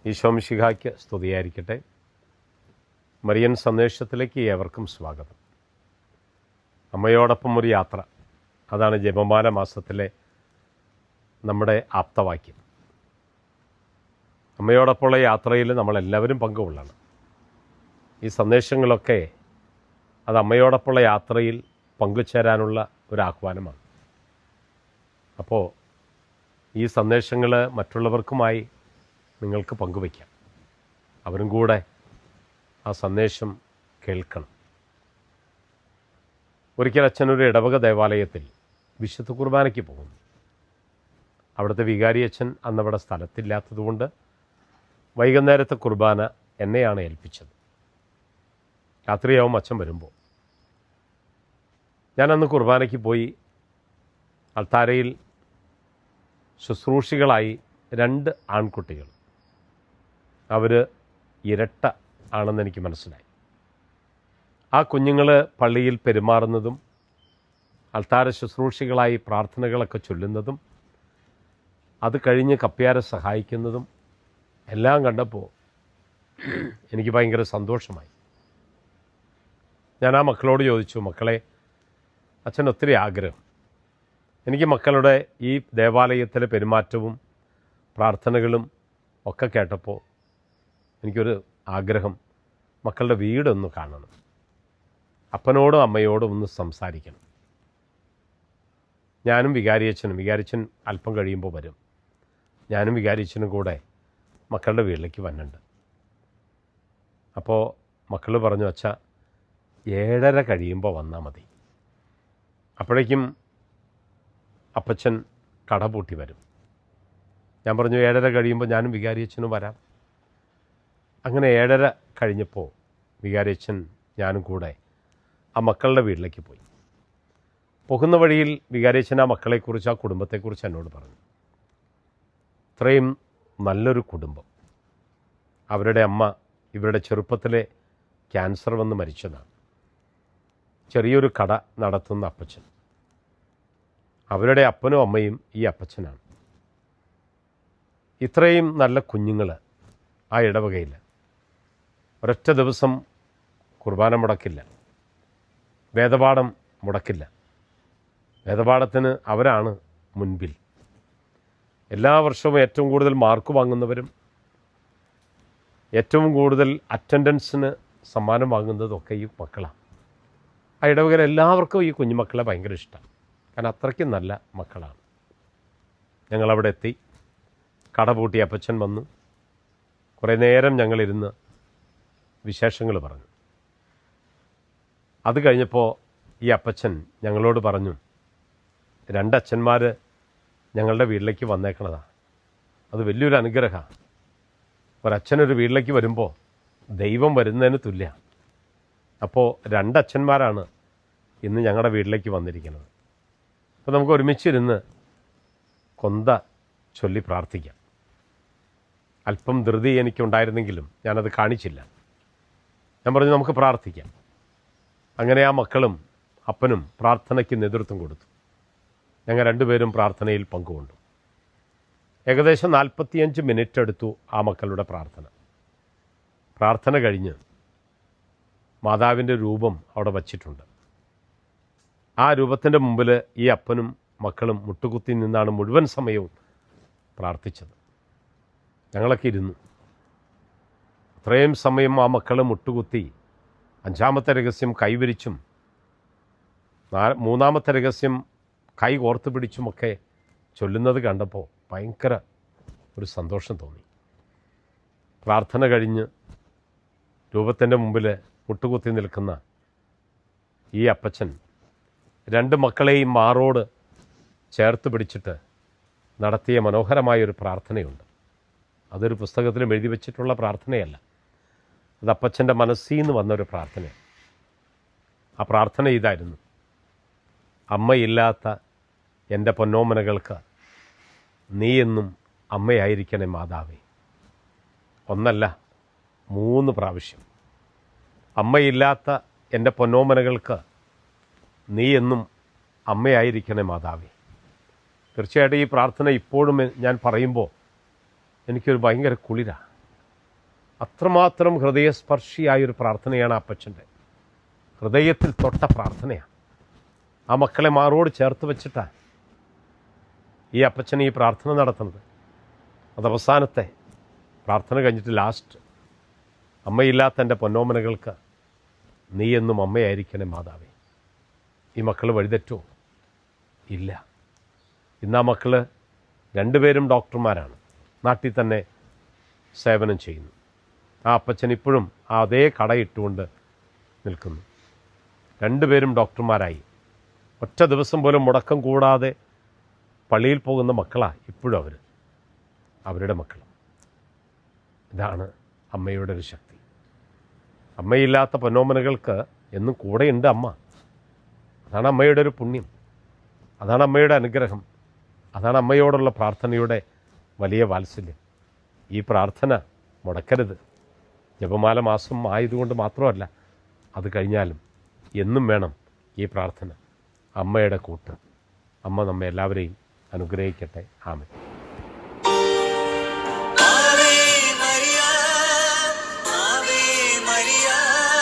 ഈശോ മിശിഹായ്ക്ക് സ്തുതിയായിരിക്കട്ടെ. മരിയൻ സന്ദേശത്തിലേക്ക് ഏവർക്കും സ്വാഗതം. അമ്മയോടൊപ്പം ഒരു യാത്ര, അതാണ് ജപമാല മാസത്തിലെ നമ്മുടെ ആപ്തവാക്യം. അമ്മയോടൊപ്പമുള്ള യാത്രയിൽ നമ്മളെല്ലാവരും പങ്കുകൊള്ളണം. ഈ സന്ദേശങ്ങളൊക്കെ അത് അമ്മയോടൊപ്പമുള്ള യാത്രയിൽ പങ്കുചേരാനുള്ള ഒരു ആഹ്വാനമാണ്. അപ്പോൾ ഈ സന്ദേശങ്ങൾ മറ്റുള്ളവർക്കുമായി നിങ്ങൾക്ക് പങ്കുവയ്ക്കാം. അവരും കൂടെ ആ സന്ദേശം കേൾക്കണം. ഒരിക്കൽ അച്ഛനൊരു ഇടവക ദേവാലയത്തിൽ വിശുദ്ധ കുർബാനയ്ക്ക് പോകുന്നു. അവിടുത്തെ വികാരി അച്ഛൻ അന്നവിടെ സ്ഥലത്തില്ലാത്തതുകൊണ്ട് വൈകുന്നേരത്തെ കുർബാന എന്നെയാണ് ഏൽപ്പിച്ചത്. രാത്രിയാവും അച്ഛൻ വരുമ്പോൾ. ഞാനന്ന് കുർബാനയ്ക്ക് പോയി. അൾത്താരയിൽ ശുശ്രൂഷികളായി 2 ആൺകുട്ടികൾ. അവർ ഇരട്ട ആണെന്ന് എനിക്ക് മനസ്സിലായി. ആ കുഞ്ഞുങ്ങൾ പള്ളിയിൽ പെരുമാറുന്നതും അൾത്താര ശുശ്രൂഷികളായി പ്രാർത്ഥനകളൊക്കെ ചൊല്ലുന്നതും അത് കഴിഞ്ഞ് കപ്പ്യാരെ സഹായിക്കുന്നതും എല്ലാം കണ്ടപ്പോൾ എനിക്ക് ഭയങ്കര സന്തോഷമായി. ഞാൻ ആ മക്കളോട് ചോദിച്ചു, മക്കളെ, അച്ഛൻ ഒത്തിരി ആഗ്രഹം. എനിക്ക് മക്കളുടെ ഈ ദേവാലയത്തിലെ പെരുമാറ്റവും പ്രാർത്ഥനകളും ഒക്കെ കേട്ടപ്പോൾ എനിക്കൊരു ആഗ്രഹം, മക്കളുടെ വീടൊന്ന് കാണണം, അപ്പനോടും അമ്മയോടും ഒന്ന് സംസാരിക്കണം. ഞാനും വികാരിയച്ഛൻ അല്പം കഴിയുമ്പോൾ വരും. ഞാനും വികാരിയച്ഛനും കൂടെ മക്കളുടെ വീട്ടിലേക്ക് വന്നിട്ടുണ്ട്. അപ്പോൾ മക്കൾ പറഞ്ഞു, അച്ഛാ 7:30 കഴിയുമ്പോൾ വന്നാൽ മതി. അപ്പോഴേക്കും അപ്പച്ചൻ കട പൂട്ടി വരും. ഞാൻ പറഞ്ഞു, 7:30 കഴിയുമ്പോൾ ഞാനും വികാരിയച്ഛനും വരാം. അങ്ങനെ 7:30 കഴിഞ്ഞപ്പോൾ വികാരിയച്ഛൻ ഞാനും കൂടെ ആ മക്കളുടെ വീട്ടിലേക്ക് പോയി. പോകുന്ന വഴിയിൽ വികാരിയച്ഛൻ ആ മക്കളെക്കുറിച്ച്, ആ കുടുംബത്തെക്കുറിച്ച് എന്നോട് പറഞ്ഞു. ഇത്രയും നല്ലൊരു കുടുംബം. അവരുടെ അമ്മ ഇവരുടെ ചെറുപ്പത്തിലെ ക്യാൻസർ വന്ന് മരിച്ചതാണ്. ചെറിയൊരു കട നടത്തുന്ന അപ്പച്ചൻ. അവരുടെ അപ്പനും അമ്മയും ഈ അപ്പച്ചനാണ്. ഇത്രയും നല്ല കുഞ്ഞുങ്ങൾ ആ ഇടവകയിൽ. ഒരൊറ്റ ദിവസം കുർബാന മുടക്കില്ല, വേദപാഠം മുടക്കില്ല. വേദപാഠത്തിന് അവരാണ് മുൻപിൽ. എല്ലാ വർഷവും ഏറ്റവും കൂടുതൽ മാർക്ക് വാങ്ങുന്നവരും ഏറ്റവും കൂടുതൽ അറ്റൻഡൻസിന് സമ്മാനം വാങ്ങുന്നതൊക്കെ ഈ മക്കളാണ്. ആ ഇടവകയിൽ എല്ലാവർക്കും ഈ കുഞ്ഞുമക്കളെ ഭയങ്കര ഇഷ്ടമാണ്. കാരണം അത്രയ്ക്കും നല്ല മക്കളാണ്. ഞങ്ങളവിടെ എത്തി. കട പൂട്ടി അപ്പച്ചൻ വന്നു. കുറേ നേരം ഞങ്ങളിരുന്ന് വിശേഷങ്ങൾ പറഞ്ഞു. അത് കഴിഞ്ഞപ്പോൾ ഈ അപ്പച്ചൻ ഞങ്ങളോട് പറഞ്ഞു, 2 അച്ഛന്മാർ ഞങ്ങളുടെ വീട്ടിലേക്ക് വന്നേക്കണതാണ്. അത് വലിയൊരു അനുഗ്രഹമാണ്. ഒരച്ഛനൊരു വീട്ടിലേക്ക് വരുമ്പോൾ ദൈവം വരുന്നതിന് തുല്യമാണ്. അപ്പോൾ 2 അച്ഛന്മാരാണ് ഇന്ന് ഞങ്ങളുടെ വീട്ടിലേക്ക് വന്നിരിക്കുന്നത്. അപ്പോൾ നമുക്ക് ഒരുമിച്ചിരുന്ന് കൊന്ത ചൊല്ലി പ്രാർത്ഥിക്കാം. അല്പം ധൃതി എനിക്കുണ്ടായിരുന്നെങ്കിലും ഞാനത് കാണിച്ചില്ല. ഞാൻ പറഞ്ഞു, നമുക്ക് പ്രാർത്ഥിക്കാം. അങ്ങനെ ആ മക്കളും അപ്പനും പ്രാർത്ഥനയ്ക്ക് നേതൃത്വം കൊടുത്തു. ഞങ്ങൾ 2 പേരും പ്രാർത്ഥനയിൽ പങ്കുകൊണ്ടു. ഏകദേശം 45 മിനിറ്റ് എടുത്തു ആ മക്കളുടെ പ്രാർത്ഥന. പ്രാർത്ഥന കഴിഞ്ഞ് മാതാവിൻ്റെ രൂപം അവിടെ വച്ചിട്ടുണ്ട്. ആ രൂപത്തിൻ്റെ മുമ്പിൽ ഈ അപ്പനും മക്കളും മുട്ടുകുത്തി നിന്നാണ് മുഴുവൻ സമയവും പ്രാർത്ഥിച്ചത്. ഞങ്ങളൊക്കെ ഇരുന്നു. അത്രയും സമയം ആ മക്കൾ മുട്ടുകുത്തി 5-ാമത്തെ രഹസ്യം കൈവിരിച്ചും 3-ാമത്തെ രഹസ്യം കൈ കോർത്ത് പിടിച്ചുമൊക്കെ ചൊല്ലുന്നത് കണ്ടപ്പോൾ ഭയങ്കര ഒരു സന്തോഷം തോന്നി. പ്രാർത്ഥന കഴിഞ്ഞ് രൂപത്തിൻ്റെ മുമ്പിൽ മുട്ടുകുത്തി നിൽക്കുന്ന ഈ അപ്പച്ചൻ 2 മക്കളെയും മാറോട് ചേർത്ത് പിടിച്ചിട്ട് നടത്തിയ മനോഹരമായൊരു പ്രാർത്ഥനയുണ്ട്. അതൊരു പുസ്തകത്തിലും എഴുതി വച്ചിട്ടുള്ള പ്രാർത്ഥനയല്ല. അത് അപ്പച്ചൻ്റെ മനസ്സിൽ നിന്ന് വന്നൊരു പ്രാർത്ഥനയാണ്. ആ പ്രാർത്ഥന ഇതായിരുന്നു: അമ്മയില്ലാത്ത എൻ്റെ പൊന്നോമനകൾക്ക് നീ എന്നും അമ്മയായിരിക്കണേ മാതാവേ. 1 അല്ല, 3 പ്രാവശ്യം. അമ്മയില്ലാത്ത എൻ്റെ പൊന്നോമനകൾക്ക് നീ എന്നും അമ്മയായിരിക്കണേ മാതാവേ. തീർച്ചയായിട്ടും ഈ പ്രാർത്ഥന ഇപ്പോഴും ഞാൻ പറയുമ്പോൾ എനിക്കൊരു ഭയങ്കര കുളിരാണ്. അത്രമാത്രം ഹൃദയസ്പർശിയായൊരു പ്രാർത്ഥനയാണ് അപ്പച്ചൻ്റെ. ഹൃദയത്തിൽ തൊട്ട പ്രാർത്ഥനയാണ്. ആ മക്കളെ മാറോട് ചേർത്ത് വെച്ചിട്ടാണ് ഈ അപ്പച്ചൻ ഈ പ്രാർത്ഥന നടത്തുന്നത്. അത് അവസാനത്തെ പ്രാർത്ഥന കഴിഞ്ഞിട്ട് ലാസ്റ്റ്, അമ്മയില്ലാത്ത എൻ്റെ പൊന്നോമനകൾക്ക് നീ എന്നും അമ്മയായിരിക്കണേ മാതാവേ. ഈ മക്കൾ വഴിതെറ്റോ? ഇല്ല. ഇന്ന് ആ മക്കൾ രണ്ടുപേരും ഡോക്ടർമാരാണ്, നാട്ടിൽ തന്നെ സേവനം ചെയ്യുന്നു. ആ അപ്പച്ചൻ ഇപ്പോഴും അതേ കടയിട്ടുകൊണ്ട് നിൽക്കുന്നു. രണ്ടുപേരും ഡോക്ടർമാരായി. ഒറ്റ ദിവസം പോലും മുടക്കം കൂടാതെ പള്ളിയിൽ പോകുന്ന മക്കളാണ് ഇപ്പോഴും അവരുടെ മക്കൾ. ഇതാണ് അമ്മയുടെ ഒരു ശക്തി. അമ്മയില്ലാത്ത പൊന്നോമനകൾക്ക് എന്നും കൂടെയുണ്ട് അമ്മ. അതാണ് അമ്മയുടെ ഒരു പുണ്യം, അതാണ് അമ്മയുടെ അനുഗ്രഹം, അതാണ് അമ്മയോടുള്ള പ്രാർത്ഥനയുടെ വലിയ വാത്സല്യം. ഈ പ്രാർത്ഥന മുടക്കരുത്. ജപമാല മാസം ആയതുകൊണ്ട് മാത്രമല്ല, അത് കഴിഞ്ഞാലും എന്നും വേണം ഈ പ്രാർത്ഥന. അമ്മയുടെ കൂട്ട്. അമ്മ നമ്മെ എല്ലാവരെയും അനുഗ്രഹിക്കട്ടെ. ആമേൻ.